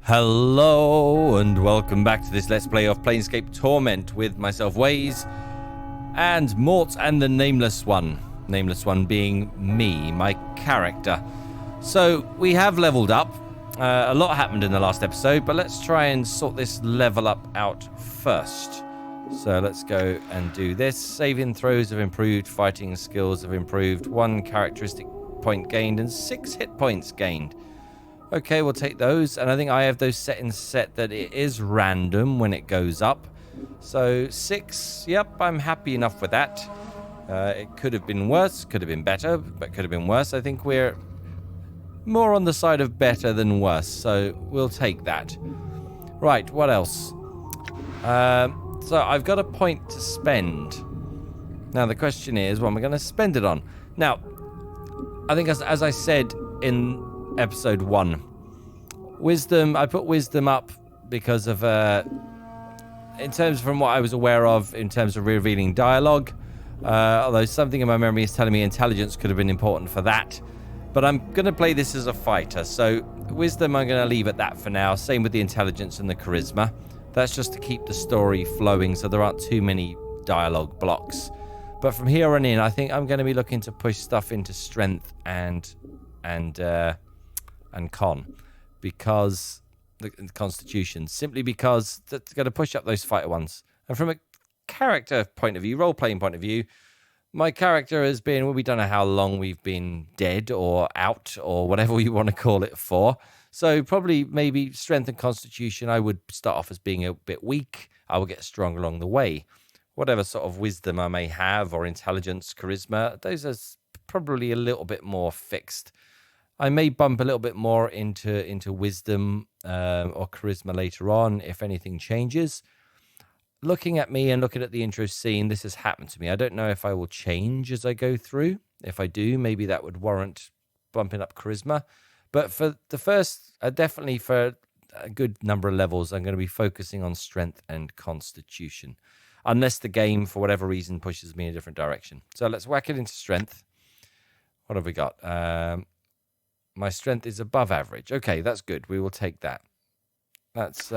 Hello and welcome back to this Let's Play of Planescape Torment with myself, Waze, and Mort and the Nameless One. Nameless One being me, my character. So we have leveled up. A lot happened in the last episode, but let's try and sort this level up out first. So let's go and do this. Saving throws have improved, fighting skills have improved, 1 characteristic point gained, and 6 hit points gained. Okay, we'll take those, and I think I have those settings set that it is random when it goes up. So 6, yep, I'm happy enough with that. It could have been worse, could have been better, but could have been worse. I think we're more on the side of better than worse, so we'll take that. Right, what else? So I've got a point to spend. Now the question is, what am I going to spend it on? Now, I think as I said in episode 1, wisdom, I put wisdom up because of in terms from what I was aware of in terms of revealing dialogue, although something in my memory is telling me intelligence could have been important for that, but I'm going to play this as a fighter, so wisdom I'm going to leave at that for now. Same with the intelligence and the charisma. That's just to keep the story flowing so there aren't too many dialogue blocks. But from here on in, I think I'm going to be looking to push stuff into strength and con, because the constitution, simply because that's going to push up those fighter ones. And from a character point of view, role-playing point of view, my character has been, well, we don't know how long we've been dead or out or whatever you want to call it for. So probably maybe strength and constitution, I would start off as being a bit weak. I will get strong along the way. Whatever sort of wisdom I may have, or intelligence, charisma, those are probably a little bit more fixed. I may bump a little bit more into wisdom or charisma later on if anything changes. Looking at me and looking at the intro scene, this has happened to me. I don't know if I will change as I go through. If I do, maybe that would warrant bumping up charisma. But for the first, definitely for a good number of levels, I'm going to be focusing on strength and constitution. Unless the game, for whatever reason, pushes me in a different direction. So let's whack it into strength. What have we got? My strength is above average. Okay, that's good. We will take that. Let's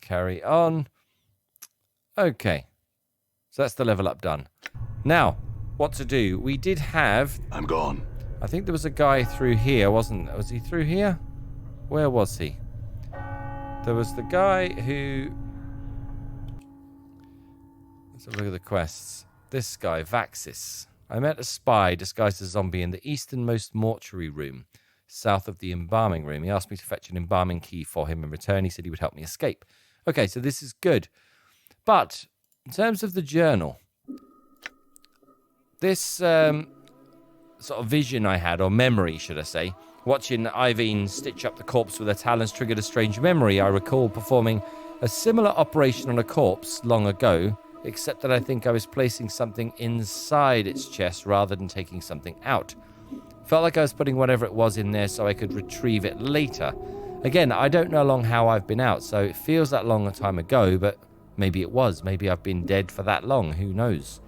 carry on. Okay. So that's the level up done. Now, what to do? We did have... I'm gone. I think there was a guy through here, wasn't there? Was he through here? Where was he? There was the guy who... Let's have a look at the quests. This guy, Vaxis. I met a spy disguised as a zombie in the easternmost mortuary room, south of the embalming room. He asked me to fetch an embalming key for him. In return, he said he would help me escape. Okay, so this is good. But in terms of the journal, this sort of vision I had, or memory, should I say, watching Iveen stitch up the corpse with her talons triggered a strange memory. I recall performing a similar operation on a corpse long ago, except that I think I was placing something inside its chest rather than taking something out. Felt like I was putting whatever it was in there so I could retrieve it later. Again, I don't know how I've been out, so it feels that long a time ago, but maybe it was. Maybe I've been dead for that long, who knows.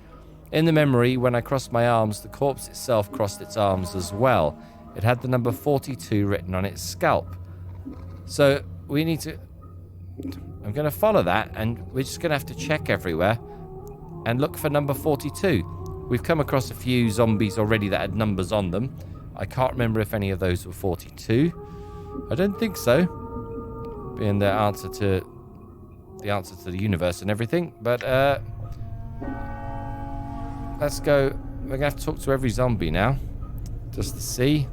In the memory, when I crossed my arms, the corpse itself crossed its arms as well. It had the number 42 written on its scalp. So we need to... I'm going to follow that, and we're just going to have to check everywhere and look for number 42. We've come across a few zombies already that had numbers on them. I can't remember if any of those were 42. I don't think so, being the answer to the universe and everything. But let's go. We're going to have to talk to every zombie now, just to see.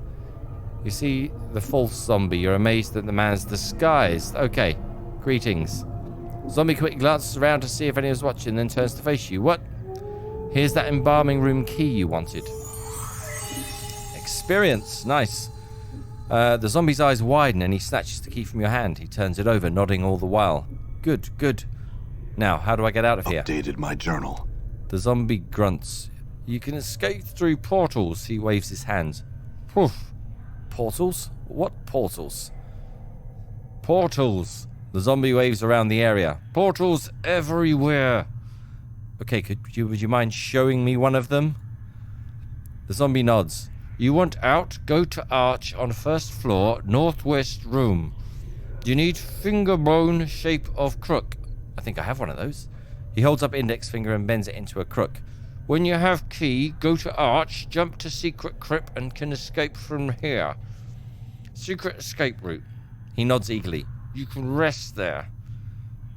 You see the false zombie. You're amazed that the man's disguised. Okay. Greetings. Zombie quickly glances around to see if anyone's watching, then turns to face you. What? Here's that embalming room key you wanted. Experience. Nice. The zombie's eyes widen and he snatches the key from your hand. He turns it over, nodding all the while. Good, good. Now, how do I get out of here? Updated my journal. The zombie grunts. You can escape through portals. He waves his hands. Poof. Portals? What portals? Portals. The zombie waves around the area. Portals everywhere. Okay, would you mind showing me one of them? The zombie nods. You want out? Go to Arch on first floor, northwest room. You need finger bone shape of crook. I think I have one of those. He holds up index finger and bends it into a crook. When you have key, go to arch, jump to secret crypt, and can escape from here. Secret escape route. He nods eagerly. You can rest there.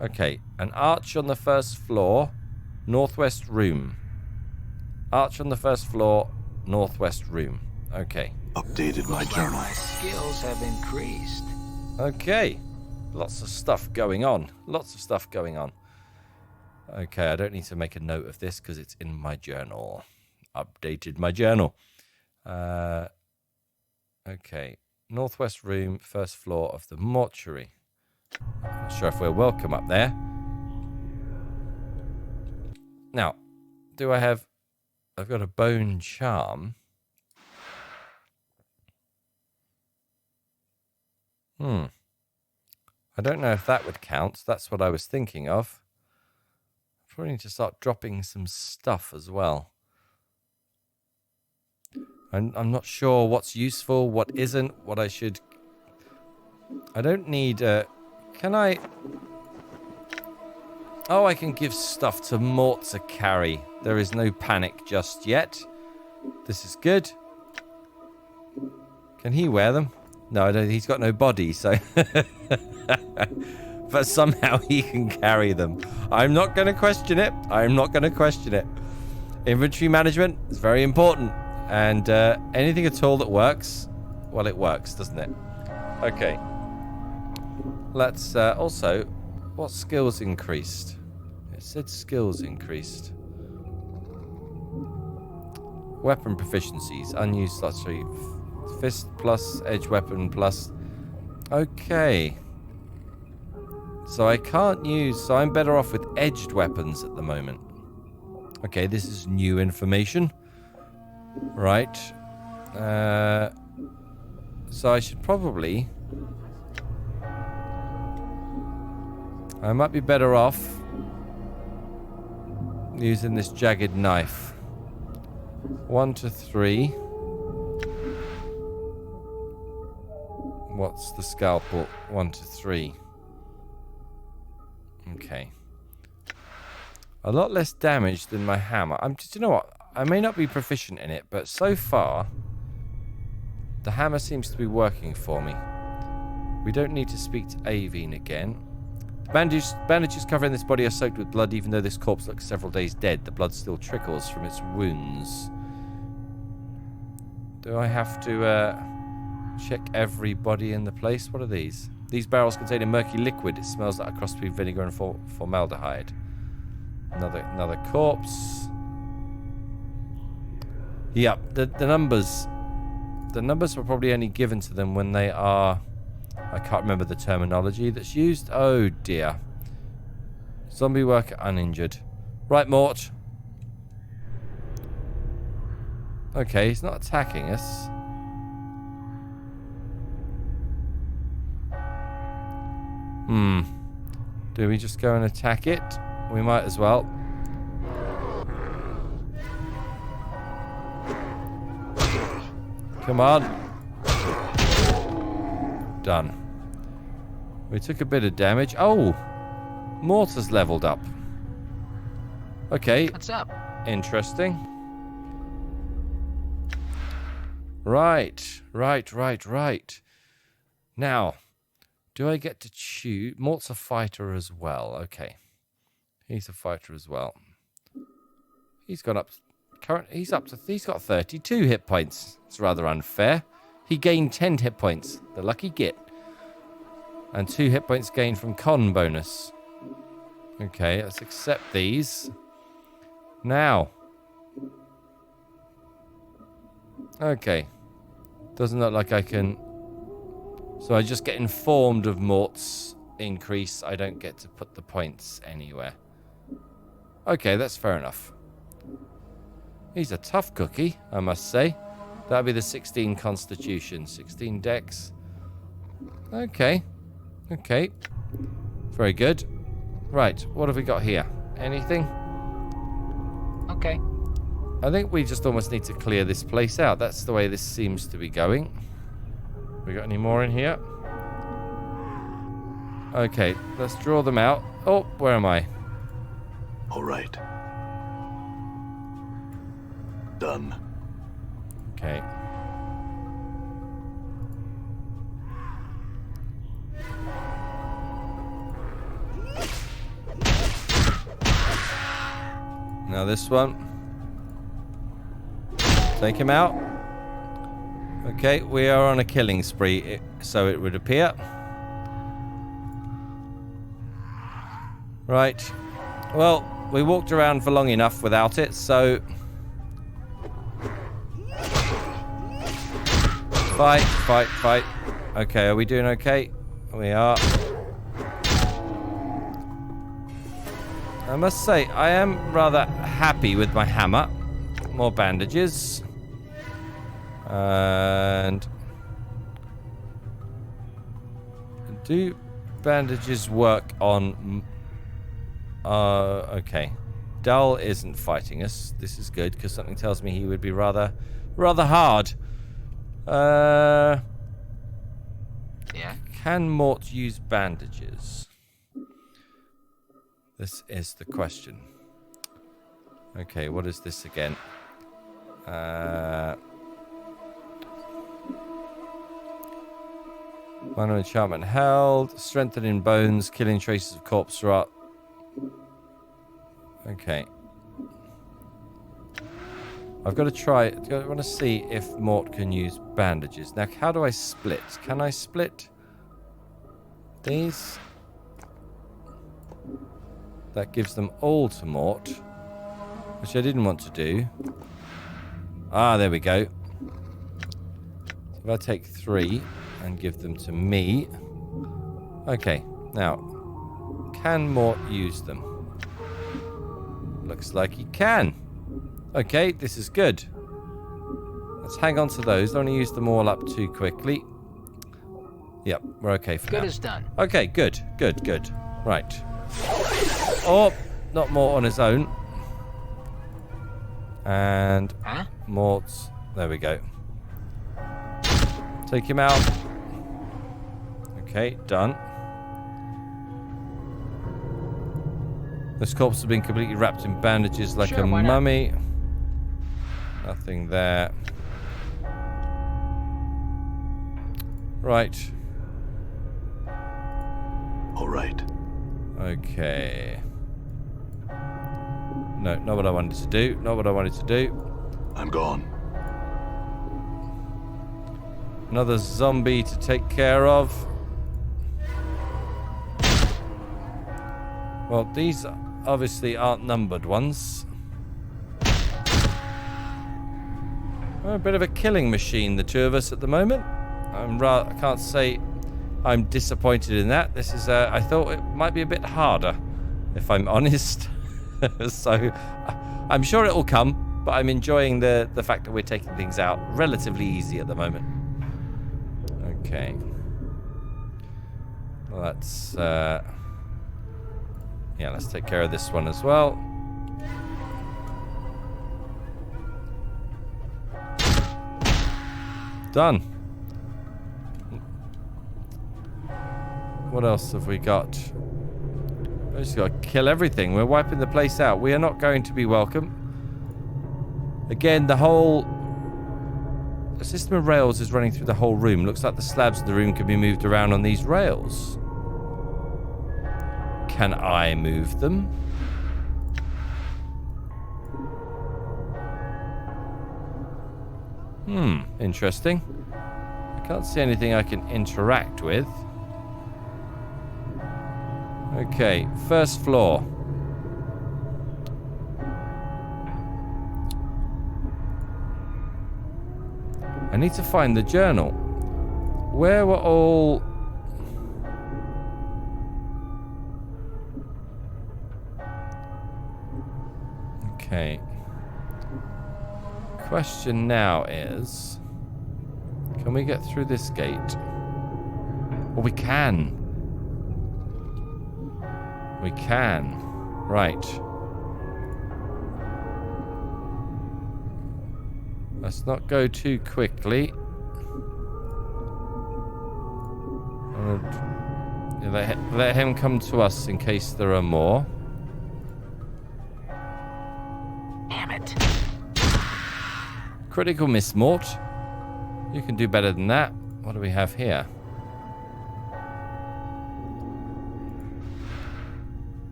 Okay, an arch on the first floor, northwest room. Arch on the first floor, northwest room. Okay. Updated my journal. My skills have increased. Okay. Lots of stuff going on. Lots of stuff going on. Okay, I don't need to make a note of this because it's in my journal. Updated my journal. Okay. Northwest room, first floor of the mortuary. I'm not sure if we're welcome up there. Now, do I have... I've got a bone charm. I don't know if that would count. That's what I was thinking of. Probably need to start dropping some stuff as well. I'm not sure what's useful, what isn't, what I should... I don't need a... Can I... Oh, I can give stuff to Mort to carry. There is no panic just yet. This is good. Can he wear them? No, I don't, he's got no body, so... But somehow he can carry them. I'm not going to question it. I'm not going to question it. Inventory management is very important. And anything at all that works, well, it works, doesn't it? Okay. Let's also... What skills increased? It said skills increased. Weapon proficiencies. Unused slots 3. Fist plus, edge weapon plus. Okay. So I can't use... So I'm better off with edged weapons at the moment. Okay, this is new information. Right. So I should probably... I might be better off using this jagged knife. 1 to 3. What's the scalpel? 1 to 3. Okay. A lot less damage than my hammer. You know what? I may not be proficient in it, but so far, the hammer seems to be working for me. We don't need to speak to Avine again. Bandages covering this body are soaked with blood, even though this corpse looks several days dead. The blood still trickles from its wounds. Do I have to check every body in the place? What are these? These barrels contain a murky liquid. It smells like a cross between vinegar and formaldehyde. Another corpse. Yep, the numbers. The numbers were probably only given to them when they are... I can't remember the terminology that's used. Oh dear. Zombie worker uninjured. Right, Mort. Okay, he's not attacking us. Do we just go and attack it? We might as well. Come on. Done. We took a bit of damage. Oh! Mortar's leveled up. Okay. What's up? Interesting. Right. Now, do I get to choose? Mort's a fighter as well. Okay. He's a fighter as well. He's gone up. He's got 32 hit points. It's rather unfair. He gained 10 hit points. The lucky git. And 2 hit points gained from con bonus. Okay, let's accept these. Now. Okay. Doesn't look like I can... So I just get informed of Mort's increase. I don't get to put the points anywhere. Okay, that's fair enough. He's a tough cookie, I must say. That'll be the 16 Constitution, 16 Dex. Okay. Very good. Right, what have we got here? Anything? Okay. I think we just almost need to clear this place out. That's the way this seems to be going. We got any more in here? Okay, let's draw them out. Oh, where am I? All right. Done. Okay. Now this one. Take him out. Okay, we are on a killing spree, so it would appear. Right. Well, we walked around for long enough without it, so... Fight, fight, fight. Okay, are we doing okay? We are. I must say, I am rather happy with my hammer. More bandages. And... do bandages work on... okay. Dull isn't fighting us. This is good, because something tells me he would be rather hard. Yeah? Can Mort use bandages? This is the question. Okay, what is this again? Minor enchantment held. Strengthening bones. Killing traces of corpse rot. Okay. I've got to try... I want to see if Mort can use bandages. Now, how do I split? Can I split these? That gives them all to Mort, which I didn't want to do. Ah, there we go. So if I take 3 and give them to me. Okay, now, can Mort use them? Looks like he can. Okay, this is good. Let's hang on to those. Don't want to use them all up too quickly. Yep, we're okay for now. Good as done. Okay, good. Right. Oh, not Mort on his own. And Huh? Mort's... there we go. Take him out. Okay, done. This corpse has been completely wrapped in bandages like a Why not? mummy. Nothing there. Right. All right. Okay. No, not what I wanted to do. Not what I wanted to do. I'm gone. Another zombie to take care of. Well, these obviously aren't numbered ones. We're a bit of a killing machine, the two of us at the moment. I can't say I'm disappointed in that. This is, I thought it might be a bit harder, if I'm honest. So, I'm sure it will come, but I'm enjoying the fact that we're taking things out relatively easy at the moment. Okay. Well, that's, yeah, let's take care of this one as well. Done. What else have we got? We just got to kill everything. We're wiping the place out. We are not going to be welcome. Again, the system of rails is running through the whole room. Looks like the slabs of the room can be moved around on these rails. Can I move them? Interesting. I can't see anything I can interact with. Okay, first floor. I need to find the journal. Where were all... Okay. Question now is... can we get through this gate? Well, we can. We can. Right. Let's not go too quickly. Let him come to us in case there are more. Damn it. Critical miss, Mort. You can do better than that. What do we have here?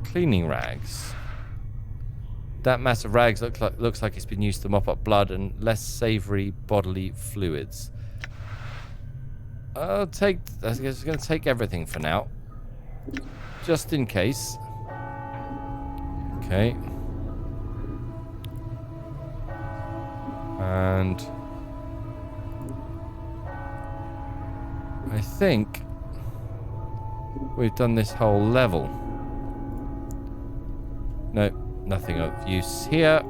Cleaning rags. That mass of rags looks like it's been used to mop up blood and less savory bodily fluids. I guess I'm going to take everything for now. Just in case. Okay. And I think we've done this whole level. No, nothing of use here.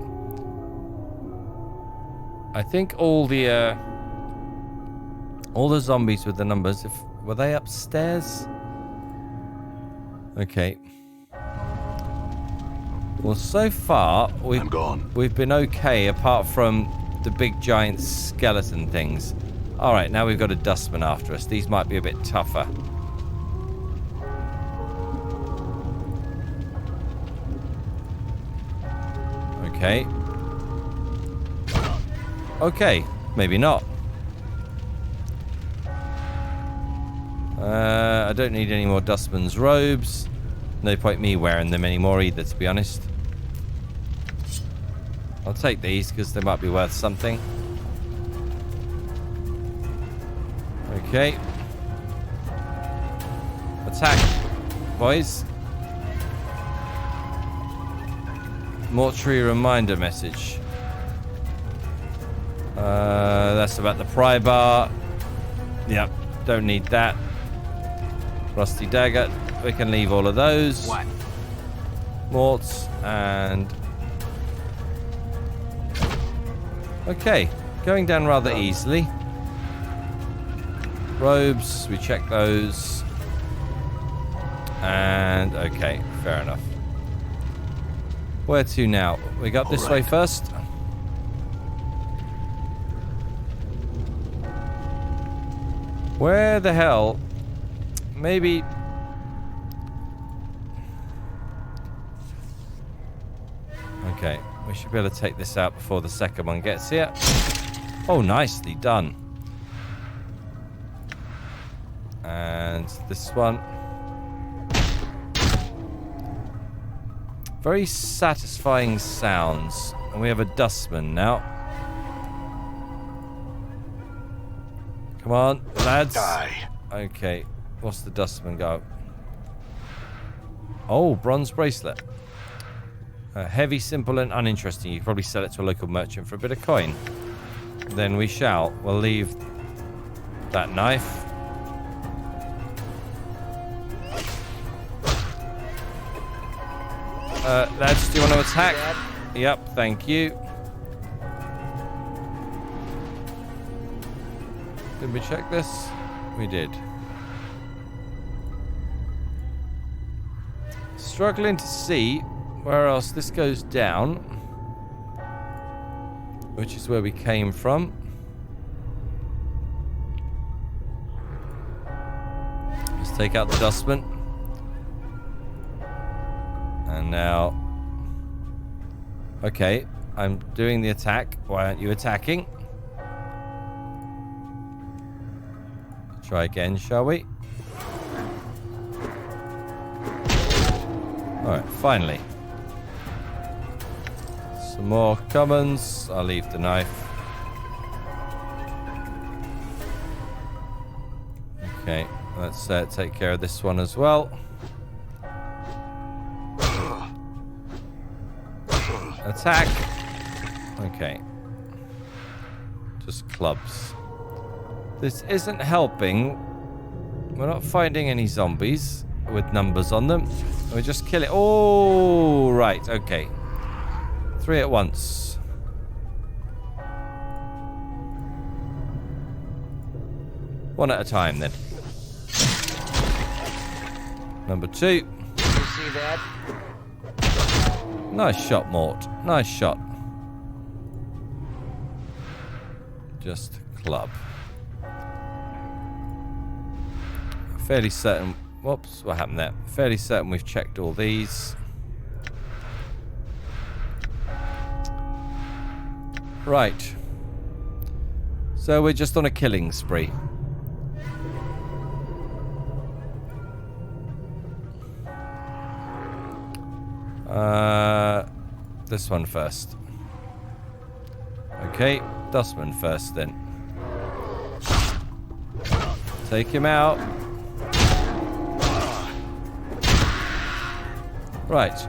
I think all the zombies with the numbers, were they upstairs? Okay. Well, so far I'm gone. we've been okay, apart from the big giant skeleton things. All right, now we've got a dustman after us. These might be a bit tougher. Okay. Okay, maybe not. I don't need any more dustman's robes. No point me wearing them anymore either, to be honest. I'll take these because they might be worth something. Okay. Attack, boys. Mortuary reminder message. That's about the pry bar. Yep, don't need that. Rusty dagger. We can leave all of those. What? Morts and... Okay, going down rather easily. Robes, we check those. And okay, fair enough. Where to now? We got this way first. Where the hell? Maybe... Okay, we should be able to take this out before the second one gets here. Oh, nicely done. And this one. Very satisfying sounds. And we have a dustman now. Come on, lads. Die. Okay, what's the dustman go? Oh, bronze bracelet. Heavy, simple, and uninteresting. You could probably sell it to a local merchant for a bit of coin. Then we shall. We'll leave that knife. Lads, do you want to attack? Yep, thank you. Did we check this? We did. Struggling to see where else this goes down, which is where we came from. Let's take out the dustman. And now... Okay, I'm doing the attack. Why aren't you attacking? Try again, shall we? Alright, finally. Some more commons. I'll leave the knife. Okay, let's take care of this one as well. Attack. Okay. Just clubs. This isn't helping. We're not finding any zombies with numbers on them. We just kill it. Oh, right. Okay. 3 at once. One at a time, then. Number 2. You see that? Nice shot, Mort. Nice shot. Just club. Fairly certain Whoops, what happened there? Fairly certain we've checked all these. Right. So we're just on a killing spree. This one first. Okay, Dustman first then. Take him out. Right.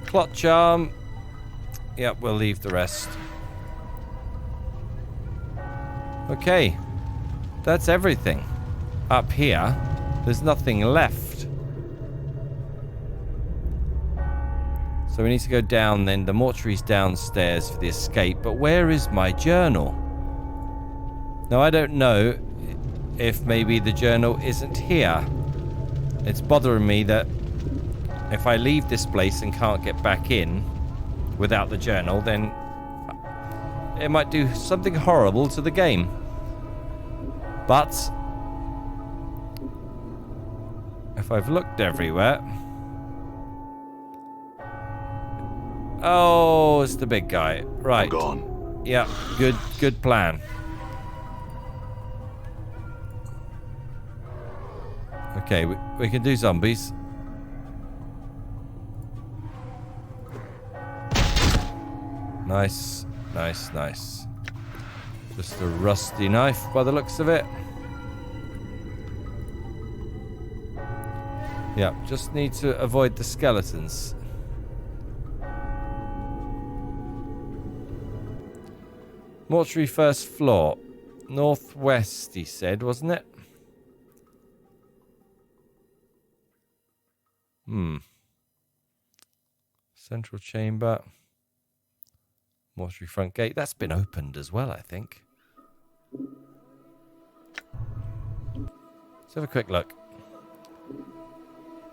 Clot charm. Yep, we'll leave the rest. Okay. That's everything. Up here, there's nothing left. So we need to go down then. The mortuary's downstairs for the escape. But where is my journal? Now, I don't know if maybe the journal isn't here. It's bothering me that if I leave this place and can't get back in without the journal, then it might do something horrible to the game. But if I've looked everywhere... Oh, it's the big guy. Right. I'm gone. Yeah, good plan. Okay, we can do zombies. Nice, nice, nice. Just a rusty knife by the looks of it. Yeah, just need to avoid the skeletons. Mortuary first floor. Northwest, he said, wasn't it? Central chamber. Mortuary front gate. That's been opened as well, I think. Let's have a quick look.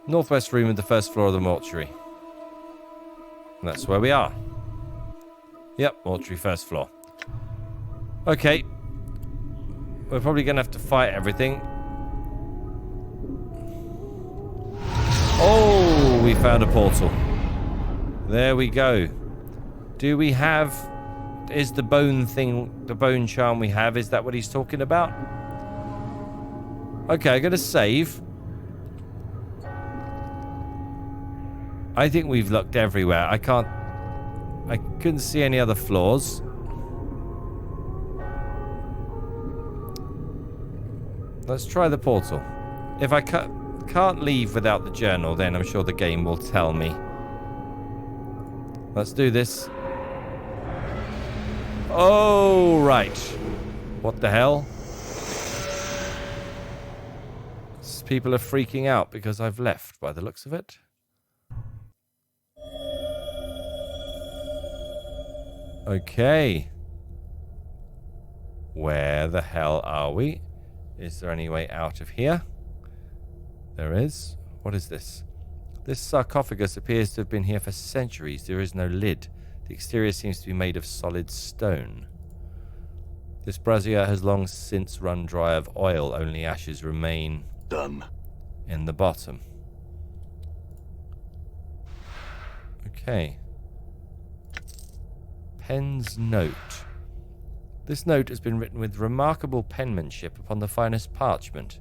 Northwest room of the first floor of the mortuary. And that's where we are. Yep, mortuary first floor. Okay. We're probably going to have to fight everything. Oh, we found a portal. There we go. Do we have... Is the bone thing, the bone charm we have, is that what he's talking about? Okay, I'm going to save. I think we've looked everywhere. I couldn't see any other floors. Let's try the portal. If I can't leave without the journal, then I'm sure the game will tell me. Let's do this. Oh, right. What the hell? People are freaking out because I've left by the looks of it. Okay. Where the hell are we? Is there any way out of here? There is. What is this? This sarcophagus appears to have been here for centuries. There is no lid. The exterior seems to be made of solid stone. This brazier has long since run dry of oil. Only ashes remain. Done. In the bottom. Okay. Penn's note. This note has been written with remarkable penmanship upon the finest parchment.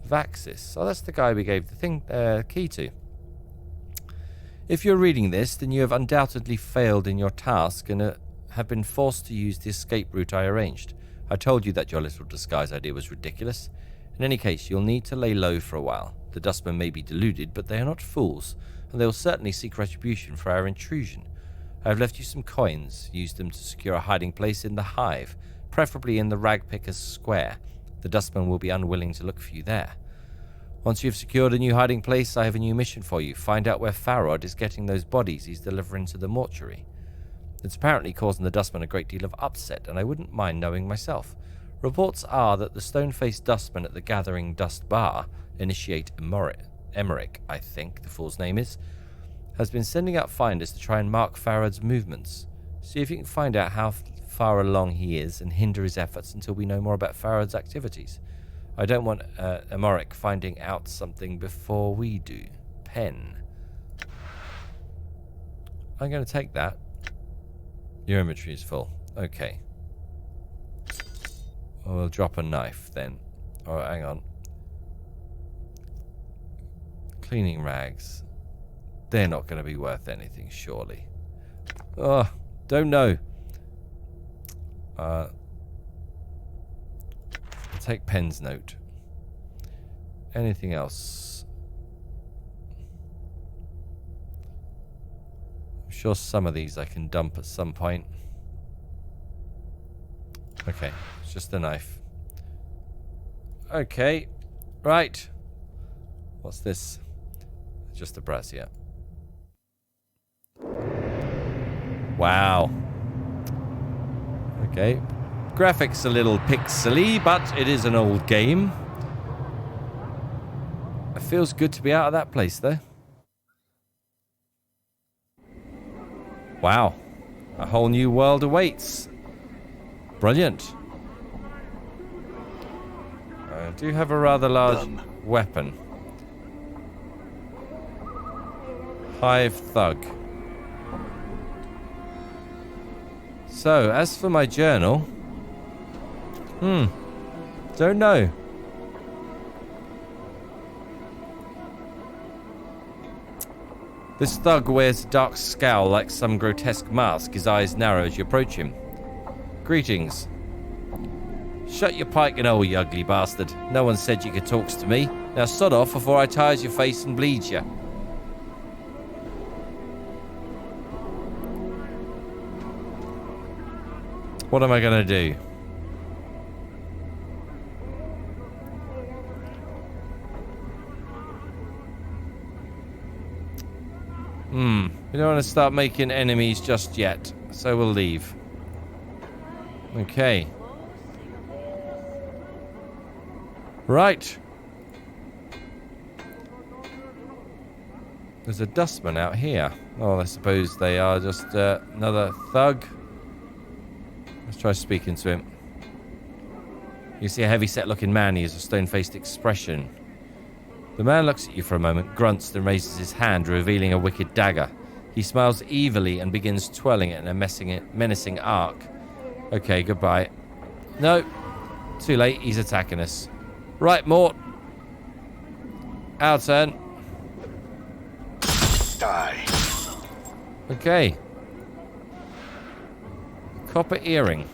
Vaxis. Oh, that's the guy we gave the key to. If you're reading this, then you have undoubtedly failed in your task and have been forced to use the escape route I arranged. I told you that your little disguise idea was ridiculous. In any case, you'll need to lay low for a while. The dustmen may be deluded, but they are not fools, and they will certainly seek retribution for our intrusion. I have left you some coins. Use them to secure a hiding place in the hive, preferably in the Ragpicker's Square. The dustmen will be unwilling to look for you there. Once you've secured a new hiding place, I have a new mission for you. Find out where Farrod is getting those bodies he's delivering to the mortuary. It's apparently causing the dustmen a great deal of upset, and I wouldn't mind knowing myself. Reports are that the stone-faced dustman at the Gathering Dust Bar, Initiate Emmerich, I think the fool's name is, has been sending out finders to try and mark Farrod's movements. See if you can find out how far along he is and hinder his efforts until we know more about Farrod's activities. I don't want Amoric finding out something before we do. Penn. I'm going to take that. Your inventory is full. Okay. Well, we'll drop a knife then. Oh, hang on. Cleaning rags. They're not going to be worth anything, surely. Oh, don't know. I'll take Penn's note. Anything else? I'm sure some of these I can dump at some point. Okay, it's just a knife. Okay, right. What's this? Just a brassiere. Wow. Okay. Graphics a little pixely, but it is an old game. It feels good to be out of that place, though. Wow. A whole new world awaits. Brilliant. I do have a rather large weapon. Hive thug. So, as for my journal... don't know. This thug wears a dark scowl like some grotesque mask. His eyes narrow as you approach him. Greetings. Shut your pike and hole, you ugly bastard. No one said you could talk to me. Now sod off before I tires your face and bleeds you. What am I going to do? We don't want to start making enemies just yet, so we'll leave. Okay. Right. There's a dustman out here. Oh, I suppose they are just another thug. Let's try speaking to him. You see a heavy-set looking man. He has a stone-faced expression. The man looks at you for a moment, grunts, then raises his hand, revealing a wicked dagger. He smiles evilly and begins twirling it in a menacing arc. Okay, goodbye. No, too late. He's attacking us. Right, Mort. Our turn. Die. Okay. Copper earring.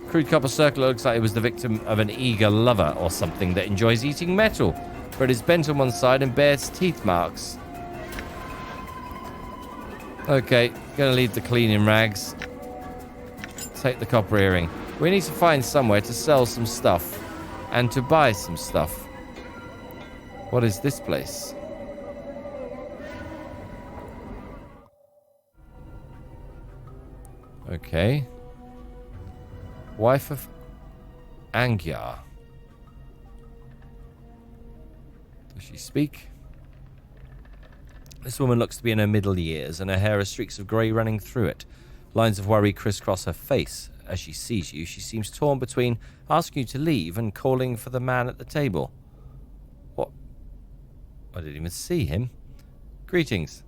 Crude copper circlet looks like it was the victim of an eager lover or something that enjoys eating metal, but it is bent on one side and bears teeth marks. Okay, gonna leave the cleaning rags. Take the copper earring. We need to find somewhere to sell some stuff and to buy some stuff. What is this place? Okay. Wife of Angyar. Does she speak? This woman looks to be in her middle years, and her hair has streaks of grey running through it. Lines of worry crisscross her face. As she sees you, she seems torn between asking you to leave and calling for the man at the table. What? I didn't even see him. Greetings.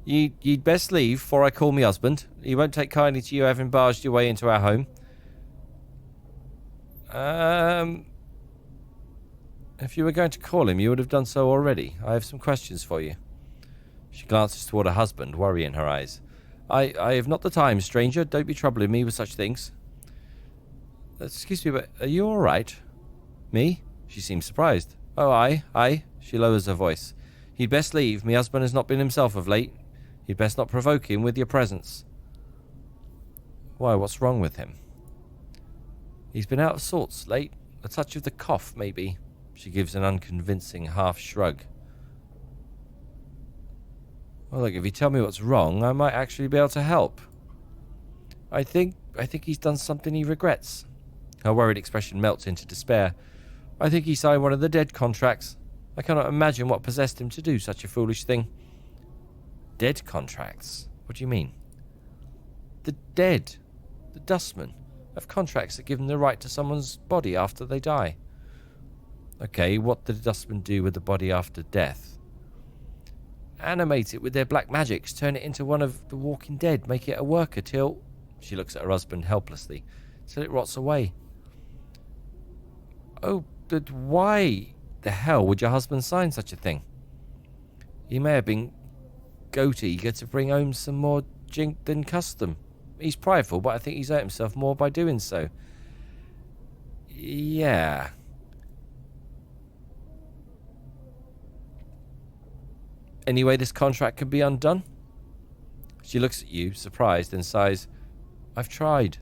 You'd best leave before I call me husband. He won't take kindly to you having barged your way into our home. If you were going to call him, you would have done so already. I have some questions for you. She glances toward her husband, worry in her eyes. I have not the time, stranger. Don't be troubling me with such things. Excuse me, but are you all right? Me? She seems surprised. Oh, aye. She lowers her voice. He'd best leave. Me husband has not been himself of late. You'd best not provoke him with your presence. Why, what's wrong with him? He's been out of sorts late. A touch of the cough, maybe. She gives an unconvincing half shrug. Well, look, if you tell me what's wrong, I might actually be able to help. I think he's done something he regrets. Her worried expression melts into despair. I think he signed one of the dead contracts. I cannot imagine what possessed him to do such a foolish thing. Dead contracts? What do you mean? The dead. The dustman. have contracts that give them the right to someone's body after they die. Okay, what did the dustmen do with the body after death? Animate it with their black magics, turn it into one of the walking dead, make it a worker till... She looks at her husband helplessly, till it rots away. Oh, but why the hell would your husband sign such a thing? He may have been goat eager to bring home some more jink than custom. He's prideful, but I think he's hurt himself more by doing so. Yeah. Anyway, this contract can be undone? She looks at you, surprised, and sighs. I've tried.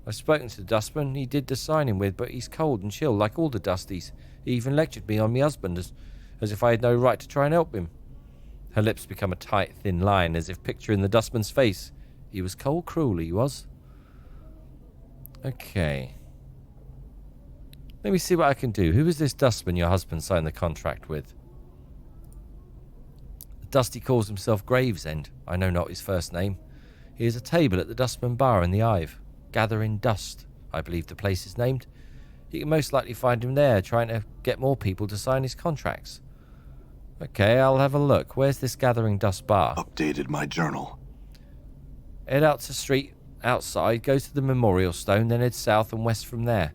I've spoken to the dustman he did the signing with, but he's cold and chill like all the dusties. He even lectured me on my husband as if I had no right to try and help him. Her lips become a tight, thin line, as if picturing the dustman's face. He was cold cruel, he was. Okay. Let me see what I can do. Who is this dustman your husband signed the contract with? The dusty calls himself Gravesend. I know not his first name. He is a table at the Dustman Bar in the Hive. Gathering Dust, I believe the place is named. You can most likely find him there, trying to get more people to sign his contracts. Okay, I'll have a look. Where's this Gathering Dust bar? Updated my journal. Head out to the street outside, go to the Memorial Stone, then head south and west from there.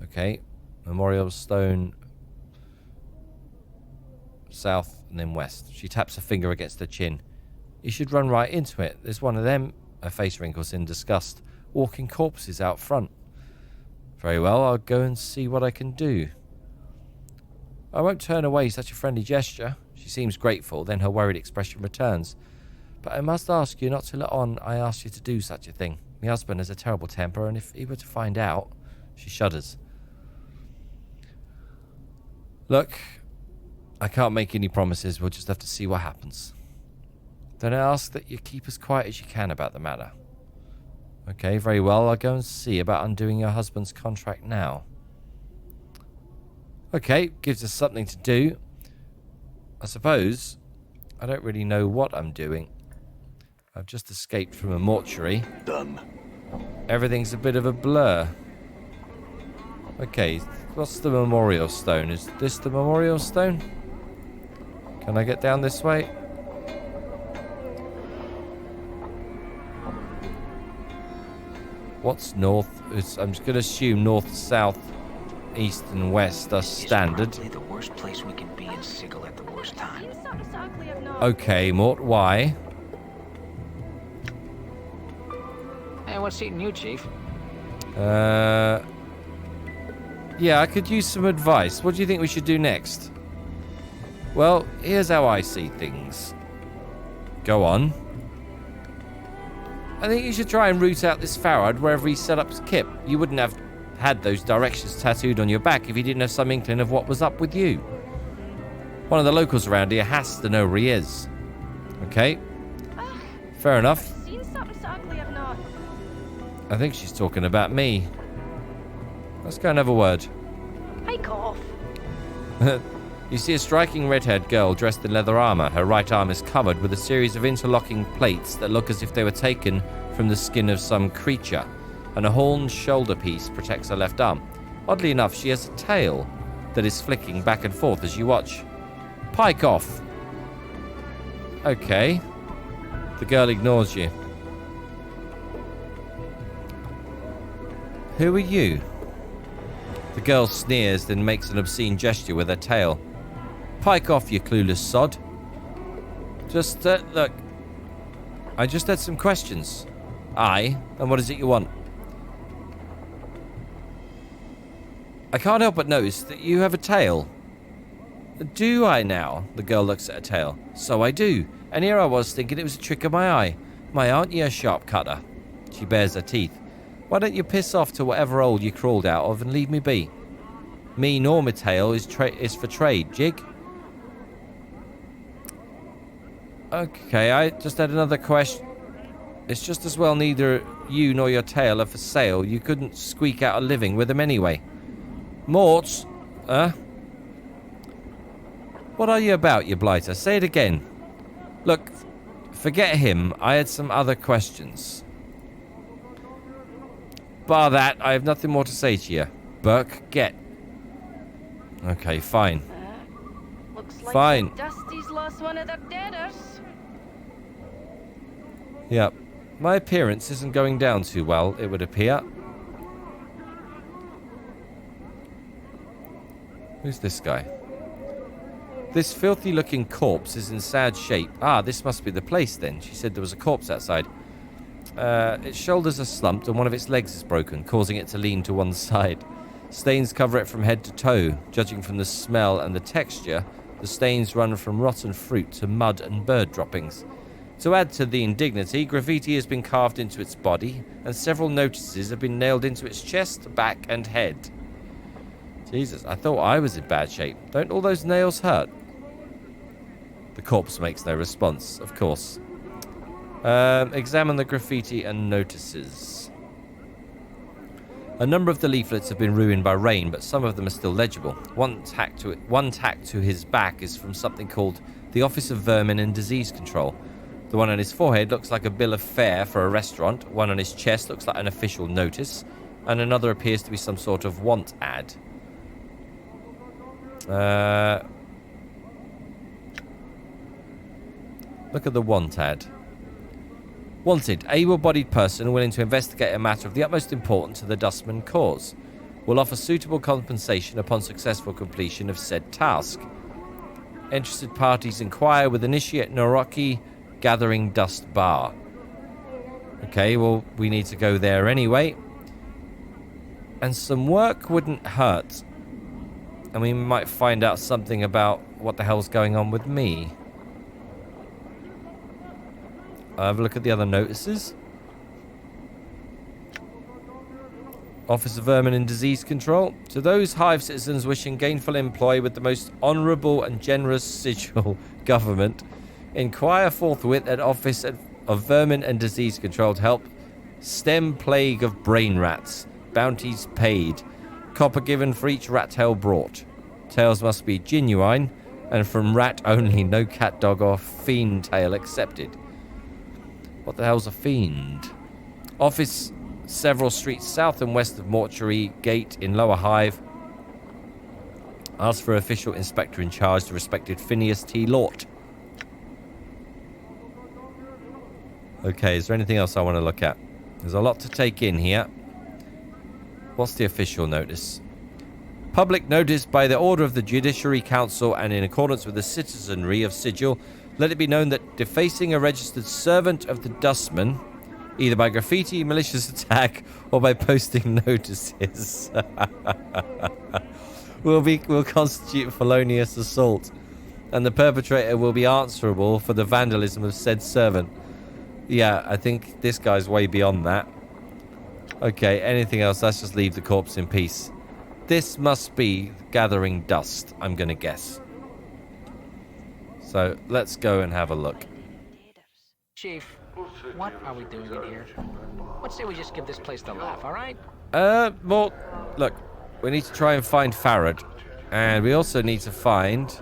Okay, Memorial Stone, south and then west. She taps her finger against her chin. You should run right into it. There's one of them, her face wrinkles in disgust, walking corpses out front. Very well, I'll go and see what I can do. I won't turn away such a friendly gesture. She seems grateful, then her worried expression returns. But I must ask you not to let on I asked you to do such a thing. My husband has a terrible temper, and if he were to find out... She shudders. Look, I can't make any promises. We'll just have to see what happens. Then I ask that you keep as quiet as you can about the matter. Okay, very well. I'll go and see about undoing your husband's contract now. Okay, gives us something to do. I suppose I don't really know what I'm doing. I've just escaped from a mortuary. Done. Everything's a bit of a blur. Okay, what's the Memorial Stone? Is this the Memorial Stone? Can I get down this way? What's north? I'm just going to assume north, south, east, and west are standard. It's probably the worst place we can be in Sigil at the worst time. Okay, Mort, why? Hey, what's eating you, Chief? Yeah, I could use some advice. What do you think we should do next? Well, here's how I see things. Go on. I think you should try and root out this Farad wherever he set up his kip. You wouldn't have had those directions tattooed on your back if you didn't have some inkling of what was up with you. One of the locals around here has to know where he is. Okay? Fair enough. Seen something so ugly I've not. I think she's talking about me. Let's go and have a word. Hike off. You see a striking red-haired girl dressed in leather armor. Her right arm is covered with a series of interlocking plates that look as if they were taken from the skin of some creature, and a horned shoulder piece protects her left arm. Oddly enough, she has a tail that is flicking back and forth as you watch. Pike off! Okay. The girl ignores you. Who are you? The girl sneers, then makes an obscene gesture with her tail. Pike off, you clueless sod. Just, look. I just had some questions. Aye, and what is it you want? I can't help but notice that you have a tail. Do I now? The girl looks at her tail. So I do. And here I was thinking it was a trick of my eye. My aren't you a sharp cutter? She bares her teeth. Why don't you piss off to whatever hole you crawled out of and leave me be? Me nor my tail is for trade, jig? Okay, I just had another question. It's just as well neither you nor your tail are for sale. You couldn't squeak out a living with them anyway. Morts? What are you about, you blighter? Say it again. Look, forget him. I had some other questions. bar that, I have nothing more to say to you. Burke, get. Okay, fine. Looks like Fine. Dusty's lost one of the deaders. Yep. My appearance isn't going down too well, it would appear. Who's this guy? This filthy-looking corpse is in sad shape. Ah, this must be the place then. She said there was a corpse outside. Its shoulders are slumped and one of its legs is broken, causing it to lean to one side. Stains cover it from head to toe. Judging from the smell and the texture, the stains run from rotten fruit to mud and bird droppings. To add to the indignity, graffiti has been carved into its body, and several notices have been nailed into its chest, back, and head. Jesus, I thought I was in bad shape. Don't all those nails hurt? The corpse makes no response, of course. Examine the graffiti and notices. A number of the leaflets have been ruined by rain, but some of them are still legible. One tack to his back is from something called the Office of Vermin and Disease Control. The one on his forehead looks like a bill of fare for a restaurant. One on his chest looks like an official notice. And another appears to be some sort of want ad. Look at the want ad. Wanted, able-bodied person willing to investigate a matter of the utmost importance to the Dustman cause. Will offer suitable compensation upon successful completion of said task. Interested parties inquire with initiate Noraki Gathering Dust Bar. Okay, well, we need to go there anyway. And some work wouldn't hurt. And we might find out something about what the hell's going on with me. I'll have a look at the other notices. Office of Vermin and Disease Control. To those hive citizens wishing gainful employ with the most honourable and generous sigil government, inquire forthwith at Office of Vermin and Disease Control to help stem plague of brain rats. Bounties paid. Copper given for each rat tail brought. Tails must be genuine and from rat only, no cat, dog or fiend tail accepted. What the hell's a fiend? Office several streets south and west of Mortuary Gate in Lower Hive. Ask for official inspector in charge, the respected Phineas T. Lort. Okay, is there anything else I want to look at? There's a lot to take in here. What's the official notice? Public notice by the order of the Judiciary Council and in accordance with the citizenry of Sigil, let it be known that defacing a registered servant of the Dustman, either by graffiti, malicious attack, or by posting notices, will constitute felonious assault, and the perpetrator will be answerable for the vandalism of said servant. Yeah, I think this guy's way beyond that. Okay, anything else? Let's just leave the corpse in peace. This must be gathering dust, I'm going to guess. So, let's go and have a look. Chief, what are we doing in here? Let's say we just give this place the laugh, all right? Well, look, we need to try and find Farad. And we also need to find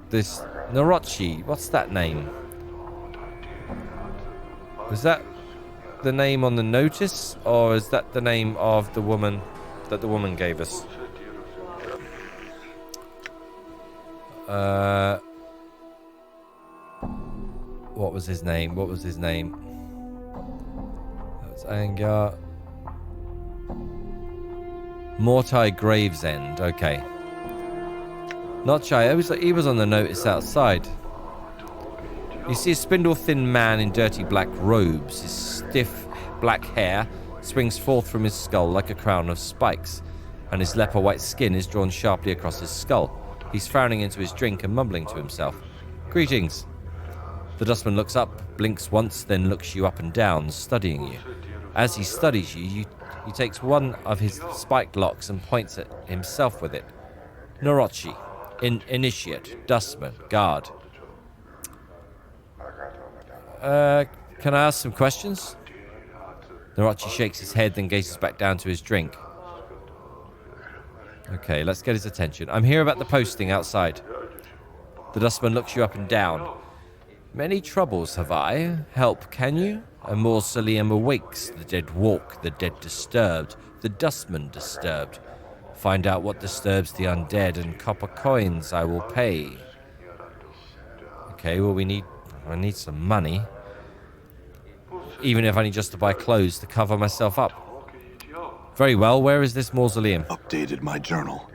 this Norochi. What's that name? Is that the name on the notice, or is that the name of the woman that the woman gave us? What was his name? What was his name? That was Angar. Mortai Gravesend. Okay. Not Chai. He was on the notice outside. You see a spindle-thin man in dirty black robes. His stiff black hair springs forth from his skull like a crown of spikes, and his leper-white skin is drawn sharply across his skull. He's frowning into his drink and mumbling to himself. Greetings. The dustman looks up, blinks once, then looks you up and down, studying you. As he studies you, he takes one of his spiked locks and points at himself with it. Norochi, initiate, dustman, guard. Can I ask some questions? Norochi shakes his head, then gazes back down to his drink. Okay, let's get his attention. I'm here about the posting outside. The dustman looks you up and down. Many troubles have I. Help, can you? A mausoleum awakes, the dead walk, the dead disturbed, the dustman disturbed. Find out what disturbs the undead, and copper coins I will pay. Okay, well I need some money. Even if only just to buy clothes to cover myself up. Very well, where is this mausoleum? Updated my journal.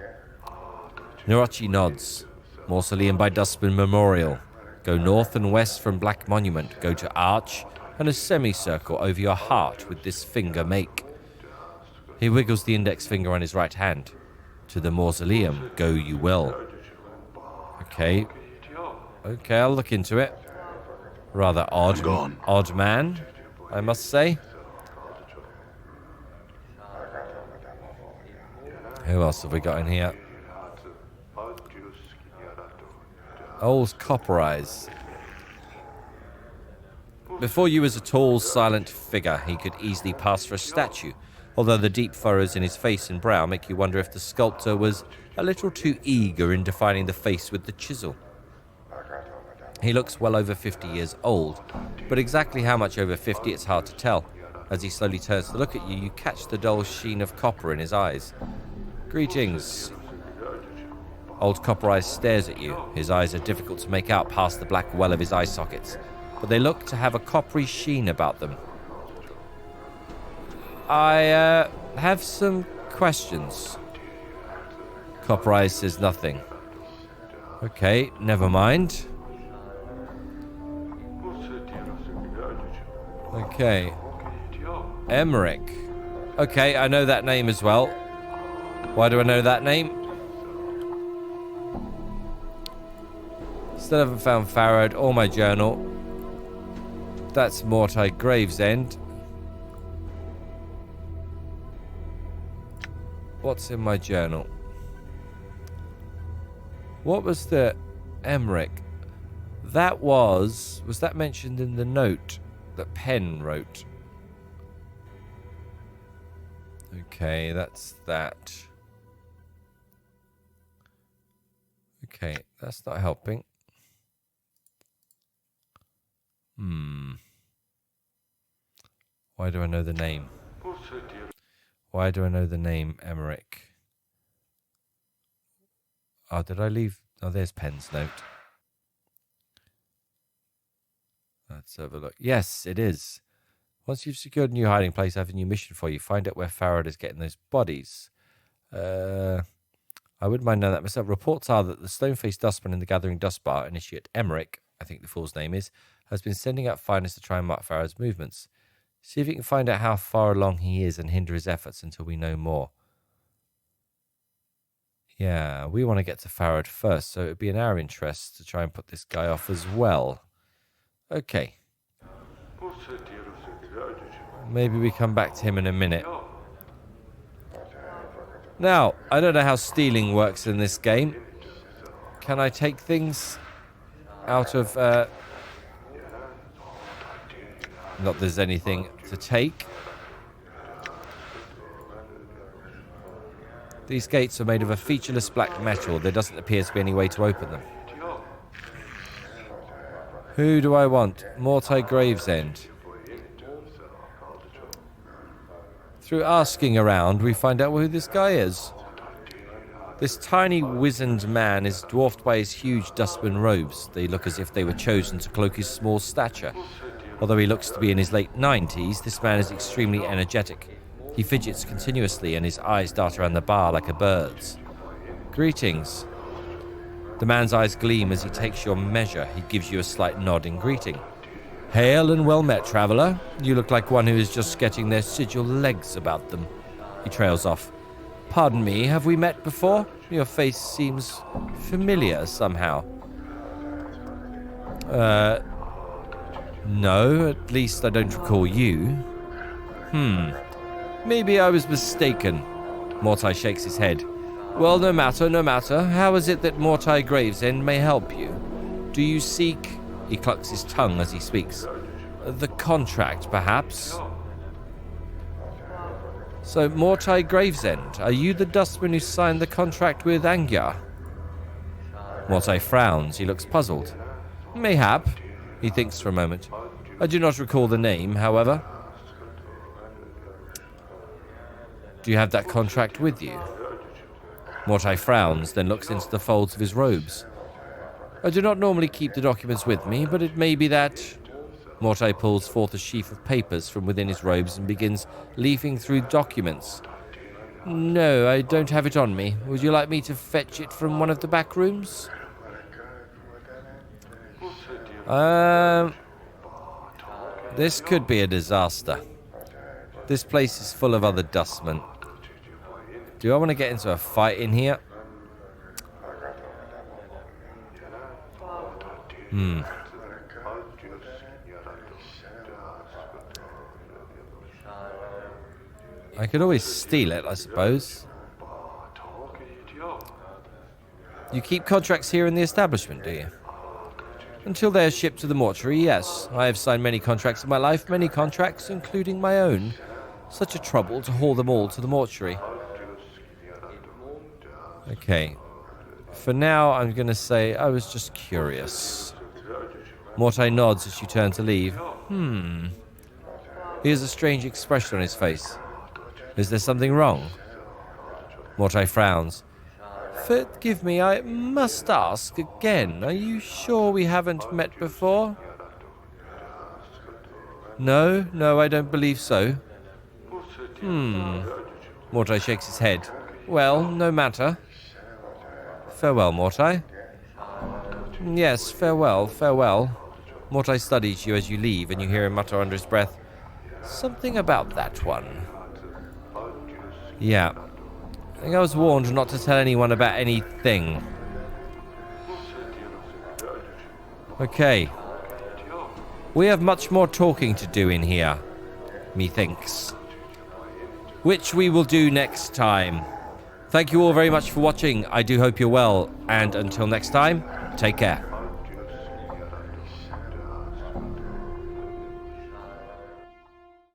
Nurachi nods. Mausoleum by Dustman Memorial. Go north and west from Black Monument. Go to Arch, and a semicircle over your heart with this finger make. He wiggles the index finger on his right hand. To the mausoleum, go you will. Okay. Okay, I'll look into it. Rather odd man, I must say. Who else have we got in here? Old Copper Eyes. Before you was a tall, silent figure. He could easily pass for a statue, although the deep furrows in his face and brow make you wonder if the sculptor was a little too eager in defining the face with the chisel. He looks well over 50 years old, but exactly how much over 50 it's hard to tell. As he slowly turns to look at you, you catch the dull sheen of copper in his eyes. Greetings. Old Copper Eyes stares at you. His eyes are difficult to make out past the black well of his eye sockets, but they look to have a coppery sheen about them. I have some questions. Copper Eyes says nothing. Okay, never mind. Okay. Emmerich. Okay, I know that name as well. Why do I know that name? Still haven't found Farad or my journal. That's Mortai Gravesend. What's in my journal? What was the Emmerich? That was that mentioned in the note that Penn wrote? Okay, that's that. Okay, that's not helping. Why do I know the name? Why do I know the name Emmerich? Oh, did I leave? Oh, there's Penn's note. Let's have a look. Yes, it is. Once you've secured a new hiding place, I have a new mission for you. Find out where Farad is getting those bodies. I wouldn't mind knowing that myself. Reports are that the stone-faced dustman in the Gathering Dust Bar, initiate Emmerich, I think the fool's name is, has been sending out finders to try and mark Farad's movements. See if you can find out how far along he is and hinder his efforts until we know more. Yeah, we want to get to Farad first, so it would be in our interest to try and put this guy off as well. Okay. Maybe we come back to him in a minute. Now, I don't know how stealing works in this game. Can I take things out of... Not there's anything to take. These gates are made of a featureless black metal. There doesn't appear to be any way to open them. Who do I want? Mortai Gravesend. Through asking around, we find out who this guy is. This tiny, wizened man is dwarfed by his huge dustman robes. They look as if they were chosen to cloak his small stature. Although he looks to be in his late 90s, this man is extremely energetic. He fidgets continuously and his eyes dart around the bar like a bird's. Greetings. The man's eyes gleam as he takes your measure. He gives you a slight nod in greeting. Hail and well met, traveller. You look like one who is just getting their sigil legs about them. He trails off. Pardon me, have we met before? Your face seems familiar somehow. No, at least I don't recall you. Maybe I was mistaken. Mortai shakes his head. Well, no matter. How is it that Mortai Gravesend may help you? Do you seek... He clucks his tongue as he speaks. The contract, perhaps? So, Mortai Gravesend, are you the dustman who signed the contract with Angyar? Mortai frowns. He looks puzzled. Mayhap. He thinks for a moment. I do not recall the name, however. Do you have that contract with you? Mortai frowns, then looks into the folds of his robes. I do not normally keep the documents with me, but it may be that... Mortai pulls forth a sheaf of papers from within his robes and begins leafing through documents. No, I don't have it on me. Would you like me to fetch it from one of the back rooms? This could be a disaster. This place is full of other dustmen. Do I want to get into a fight in here? I could always steal it, I suppose. You keep contracts here in the establishment, do you? Until they are shipped to the mortuary, yes. I have signed many contracts in my life, many contracts, including my own. Such a trouble to haul them all to the mortuary. Okay. For now, I'm going to say I was just curious. Mortai nods as you turn to leave. He has a strange expression on his face. Is there something wrong? Mortai frowns. Forgive me, I must ask again. Are you sure we haven't met before? No, I don't believe so. Mortai shakes his head. Well, no matter. Farewell, Mortai. Yes, farewell. Mortai studies you as you leave, and you hear him mutter under his breath, something about that one. Yeah. I think I was warned not to tell anyone about anything. Okay. We have much more talking to do in here, methinks. Which we will do next time. Thank you all very much for watching. I do hope you're well. And until next time, take care.